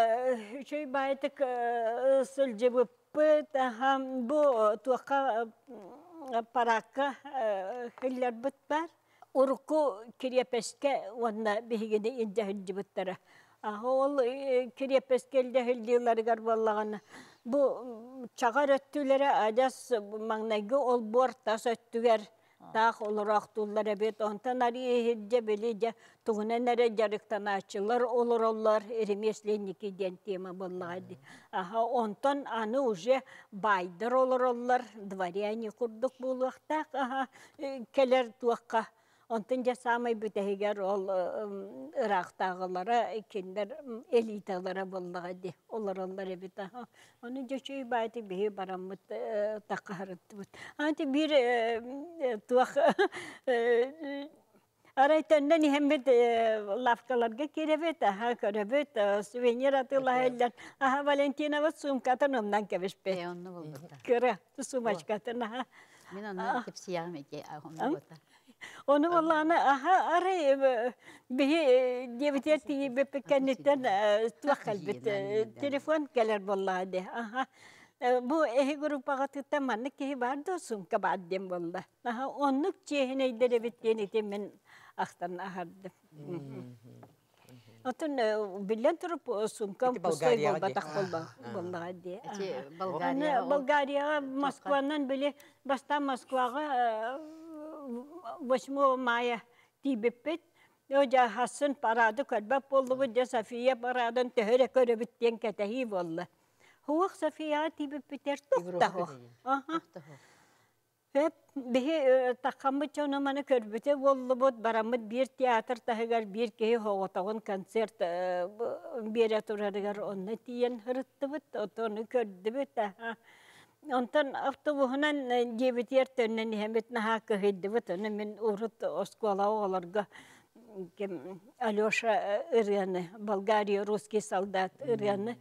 şey baytık sılcı bu tuaka paraka hiller bitbar. Urku kiryepeske vanna bihigede inde hildi bittara. Ol kiryepeskelde hildiler garballağına. Bu çağar öttülere adas magnayı ol bortas öttüger. Dağ olarak tullar evet ondan arı hilde belide tuğuna nere jarıktan açılır olur erimesleniki den tema bolladı. Aha ondan anı uje baydır olur dvariyani kurduk bulakta aha keler tuakka. Ondan jasamay bütehiger ol Irak'tağılara kinder elitalara bolladı. Olur evet aha. Onun joşuy baydı bihi baramıt takharıttı. Anti bir tuak araytından hemmet lafkalarga kirevet aha kirevet suvenir atıla eller. Aha Valentina ve sumkatan ondan kebespe. Onu bulduk. Kıra sumaşkatan aha. Ben onu tepsiyem eke onu bulduk. Onu vallahi aha arayı bir devlet bepekenitten tuakal bit telefon gelir vallahi de aha bu grupa gatıtta manık ki vardı sumka baddim vallahi aha onluk cehine de bittiğini men aktan ahardım. Otun bilen turup sumka pustoy batak vallahi de. Bulgaria Moskva'nın bile basta Moskva'ga 8 maya tibipet Oja Hasan paradı kadbap oldu bu da Safiye paradan tehre köre bitten ketehi valla. Huwa Safiye tibipet tuhtaho. Aha. Hep bihi takamı çonamanı körbüte oldu bu baramıt bir tiyatr tahgar bir kehi hoğotağın konsert bir aturadıgar onna tiyen hırıttı bit otonu kördü bit aha. Ondan avtobuhunan cebetiyer tönnen hemet naha kahiddi vatana min urut oskola olarga Alyosha Iryanı Bulgaria Ruski soldat Iryanı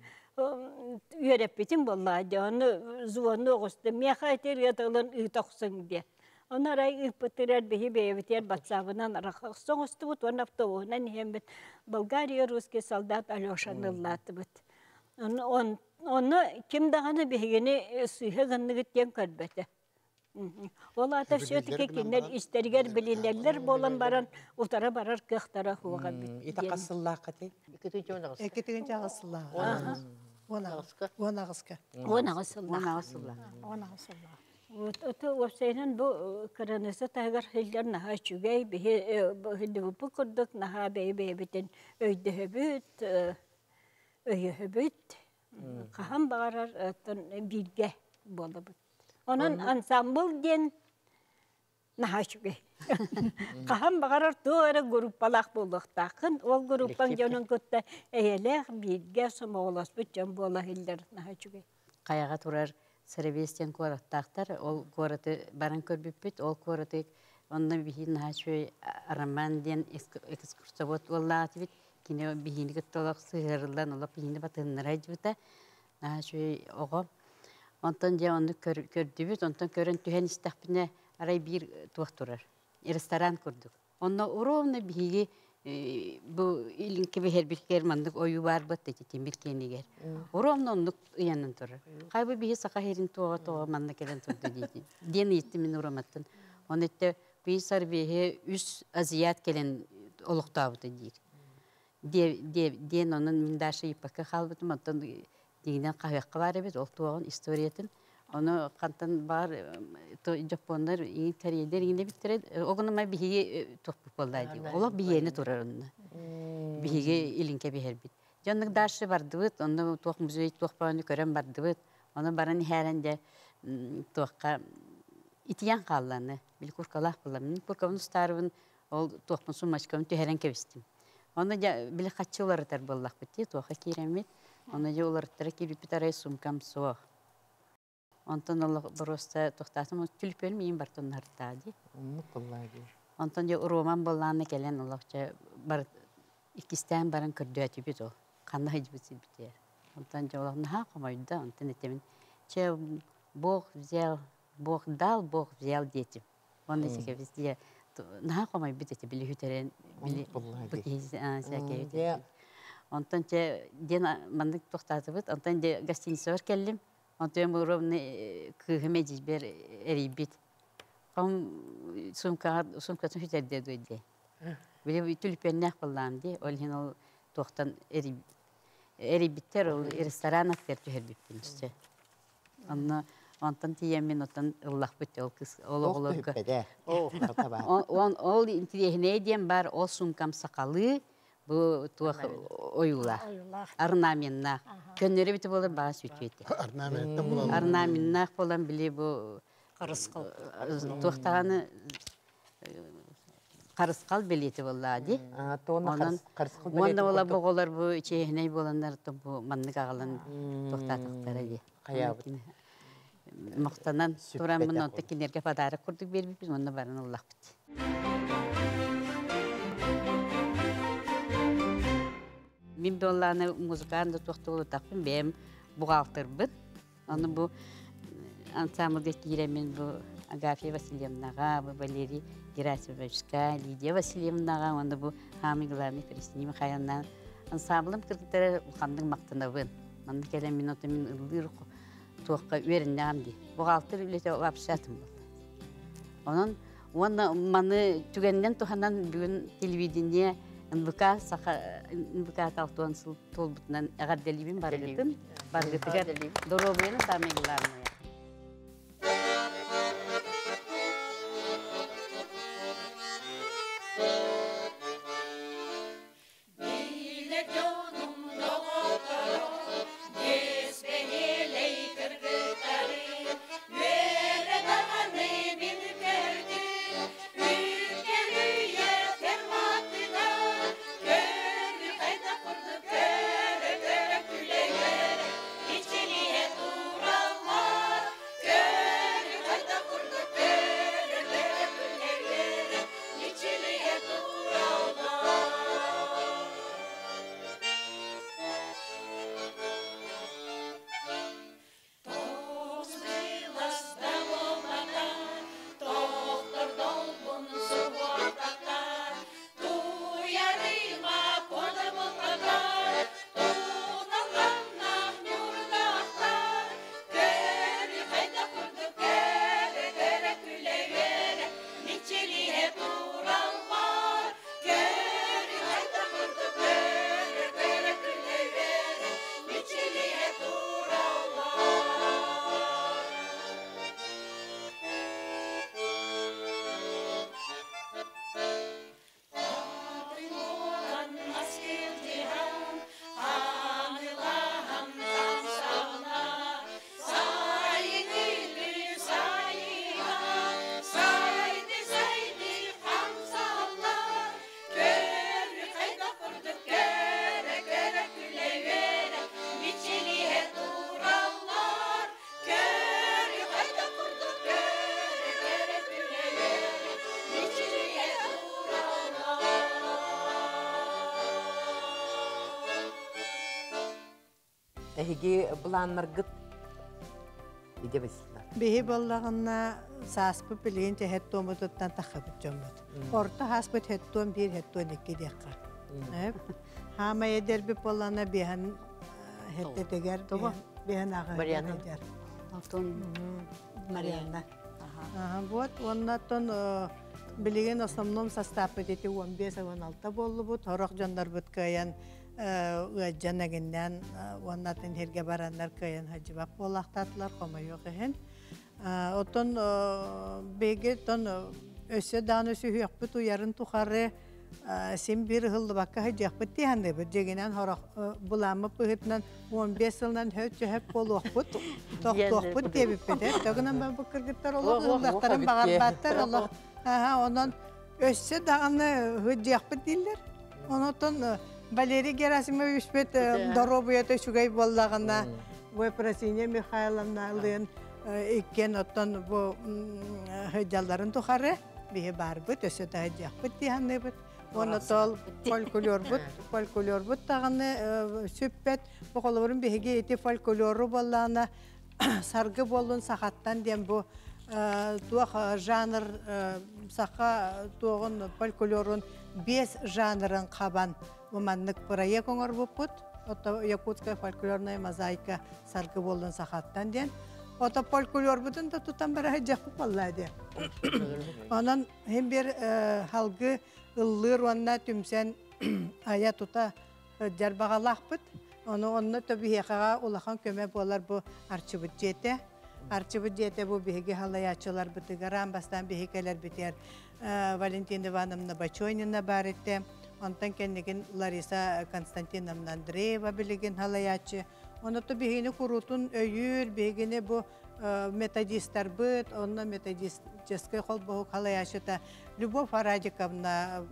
öğretmetim vallahi onu zuvanı oğustu miyakayter yatalan ıtaqsın diye. Onlara ıpıtırar bihi beyevetiyer batsağınan rakıqsın ostu but on avtobuhunan hemet Bulgaria Ruski soldat Alyosha nıllatı but. Onu kim dağını bihigini suya gınlıgıt diyen körbete. Ola ata şötüke kinler isteriger bilinirler bolan baran utara barar kıhtara huğa bit. İtakasıllaq kati. Eketiğince ağısılla. Ona ağıska. Oto websayt'ın bu karanısa taygar hilder naha çügey bihi bu kurduk naha bey biten öydehebüt öyehebüt. Kaham bağırar bilge bolabıt. Onun ansambl diyen naha çügey. Kaham bağırar doğru grupalak bulduk takın. O grupan canın kutta eylek bilge somoğlas bütçen bola hilder naha çügey. Kayağa turar Serbestten korattaktar, ol koratı baran körbüpüt, ol koratı ondan bihin haşöy araman diyen ekskursiyot vallahi bit kine bihini gıttolak sığırılan olup bihini batınlara acıbıta haşöy oğum. Ondan ya onu kördübüt, ondan körün tühen istahbine aray bir tuğ turar. Restoran kurduk. Ondan uğrumna bihigi bu ilinki bir her bir kermandık oyu var battı timbir keniger. Uğrumna onluk uyanın turur. Kaybı bihi saka herin tuğa manna kelen turdu dedi. Diyen yittimin uğramattın. Onu ette bihi sar bihi üst aziyat kelen oluqtavdı deyir. Diyen onun mindaşı ipakı kalbıdım. Ondan dinen kahvekka var evet, ol tuğun istoriyetin. Onu kantan var Japonlar iyi teriyeder yine bitirir. O gün ama bihi topuk vallahi. Ola bihini turar onu. Bihi ilinke bihir bit. Canlık darşı vardı bit. Onu toq müzeyi toq bağını gören vardı bit. Onu baran herende toqqa itiyan qallanı. Bil kurkalaq bulam. Kurkavın starvın ol toqmun sumaşkavın tüheren kebistim. Onu bil qaççılar tar bollaq bitti. Toqa kiremit. Onu ya olar tara kirip bitaray sumkam soğ. Ondan Allah просто toxtasım tülpel miyim bartonlar tadi. Ondan ya roman bollanı gelen Allahça bar ikisten baran kördüyatı bit o. Kanna hicbisi biter. Ondan ya Allah naha qomaydı ondan etemin. Çe Bog dal Bog взял дети. Onu seke biz diye naha qomay biteti bili hüteren bili seke. Ondan çe den mandık toxtatı bit. Ondan de gastinice var kellim. Ondan bu rovne kıhme cizber eribit. Qom sumkatın hüterde doydu. Bili tülpen ne qıllan di. Olhin ol toxtan eribitler ol restoran akter tüherbiptin işte. Ondan tiyemin otan Allah bitti ol kız oğlu. Ol intihne diyen bar ol sumkam sakalı bu tuğ oyula. Arnamenna. Könleri biti bolar bağ sütüyeti. Arnamenna bolan bili bu Qarısqal. Tuğtağını qarısqal bileti vallahi. Onda ola boğular bu çehne bolanlar bu manlık ağalan tuğtatıqları di. Muhtanan turamın onta kinerge padara kurduk berip biz onda baran Allah bitti. Min dollana muzikanda toxtulu taqpın benim buğaltır bit. Onu bu ansambldaki giremin bu Agafiya Vasilyevnaga, bu Valeri Gerasimovska, Lidiya Vasilyevnaga, onda bu Hami Glavni Kristina Mikhailовна ansamblım kırkıtları uqandың maqtanabın. Onu kelen min ota min ıldır toqqa öğrendim di. Buğaltır bilete vapşatım oldu. Onun manı tügenden tohanan bugün televizyonda NVK taltuan sıl tolbutnan agar delibim bargıtın. Bargıtıgar dorobuyana sameglarmaya. Эһиги буланнаргыт диде басылар. Биһи боллағына сааспы билигин те хеттомутуттан тахабыт жоммут. Орта хаспыт хеттон бир хеттон икки декка. Хама едер би боллана бихан хеттетегер бихан ага. Марианна. Алтон Марианна. Вот оннаттон билигин основном составы дети 15-16 боллу бут. Хорох жандар бут каян ыаджанагиннан уаннатын херге бараннар кыйын хажыбап болақтатылар комайок эхин. Отон беге тон өсө дааны сүйөкпүт уярын тухары сен бир хылды бакка хажакпыт дегенде бир жегенен хорок буламы пыгытнан 15 жылдан хөп болуокпут токтокпут дебиппеде тогунан ба букыргыттар олоктарын багарбаттар олох онон өссө даганы хажакпыт дилер онотон Валерий Герасимович бет доробуята шугай боллагана Вепрасиня Михайловна лын иккен оттон бу хажалларын тухары бие барбыт өсө хажакпыт дегенде бит онотол фольклорбут таганы сүппет боколорун беге эти фольклору боллана саргы болун сахаттан дем бу туах жанр саха тугун фольклорун 5 жанрын кабан уманнык проект оңор буппут ото якутская фольклорная мозаика саргы болун сахаттан ден ото фольклорбутун да тутан бара жакып баллади анан hem bir halgı ыллыр уанна түмсен ая тута жарбагалахпыт онно тобихага улахан көмө болар бу арчыбыт жете бу биге халаячылар битигарам бастан бихекелер битер Валентина Ивановна Бачойнина барытте онтан кеннеген Лариса Константиновна Андреева билеген халаячы онно тобихини курутун өйүр бигене бу методисттар быт онно методистческий холбоо халаячыта Любовь Арадиковна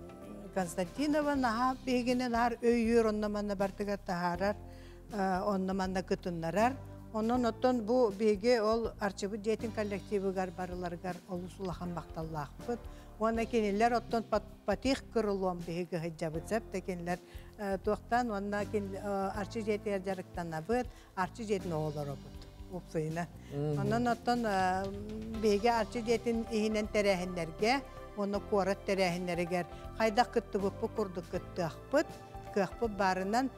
Константинова наха бигене нар өйүр онно манна бартыга тахарар онно манна кытыннарар онон оттон бу биге ол арчыбы жетин коллективыгар барыларгар олусулахан бакталлаакпыт Уана кенелер оттон патих кырылуам биге хаджабыцап текенлер токтан уанна кен арчы жетер жарыктанабыт арчы жетин оолоробут упсыйна онон оттон биге арчы жетин ихинен терехиннерге оны корат терехиннерегер кайда кыттыбыппы курдук кыттыакпыт кыакпыт барынан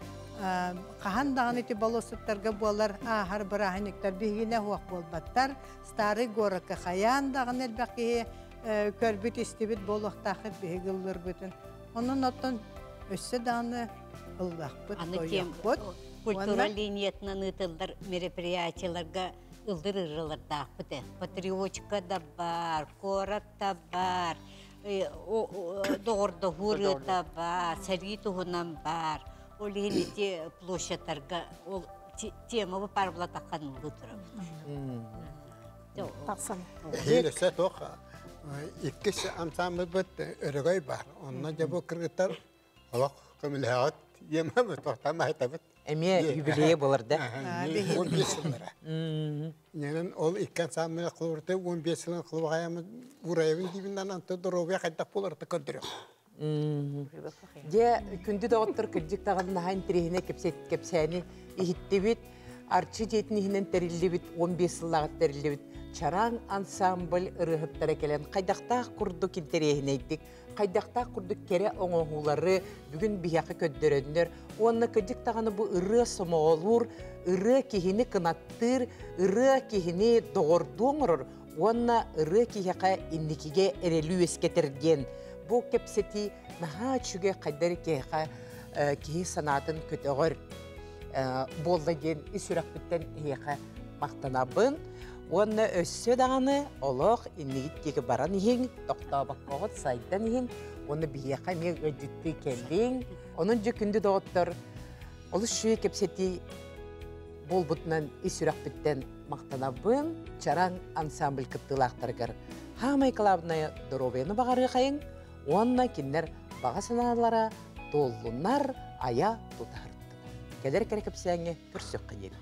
кахан даган ити болосуттарга болар ахар бирахиниктер бигине хуак болбаттар старый городка хаян даган элбаки көрбүт истибит болохтахыт бигыллыр бүтүн онун оттон өссө даганы ылдакпыт тоякпыт культура линиятынан ытылдар мероприятияларга ылдыр-ырылардакпыт патриотика да бар корат да бар догордо хуры да бар сари тугунан бар ол эти площадьтарга ол тема бу парблатакан ылдыр таксан Хелесе тох иккис амсамы бит өрөгөй бар. Онна жабы кыргыттар алак көмүләгат емем тохтама айтабыт. Эме юбилей болар да. 15 жылдара. Ненен ол иккен самы кылырды 15 жылын кылбаямы урайбын дибинден анты доробия кайдак боларды көндүрөк. Де күнді доғыттыр күлдік тағын нағын тірехіне кепсәні ихіттебет, арчы жетінігінен тәрілдебет, 15 жыллағыт тәрілдебет, чараң ансамбль ұрығыттары келен, қайдақтақ күрді келтерехіне еттік, қайдақтақ күрді кере оңоғулары бүгін бияқы көддерендер, оны күлдік тағаны бұл ұры сомоғылыр, ұры кехіні кынаттыр, ұры кехіні доғырдуң ұрыр, оны ұры кехеқа инникеге әрелі өскетерген. Бу кепсети наха чуге кайдар кеха ки санатын көтөгөр болдеген исүрәкбиттен хеха мактанабын. Онны өссө даганы олох иннигиттеги баран иһин токтабаккогот сайдан иһин оны бияка ме өдүттү келдиң. Онун жүкүндү доттор олус шуе кепсети болбутунан исүрәкбиттен мактанабын. Чараң ансамбль кыттылактаргар хамай клабная доробияны багары кайын. Онна кинлер баға саналара толлунар ая тутарытты. Келер керекепсәңе көрсөк қайын.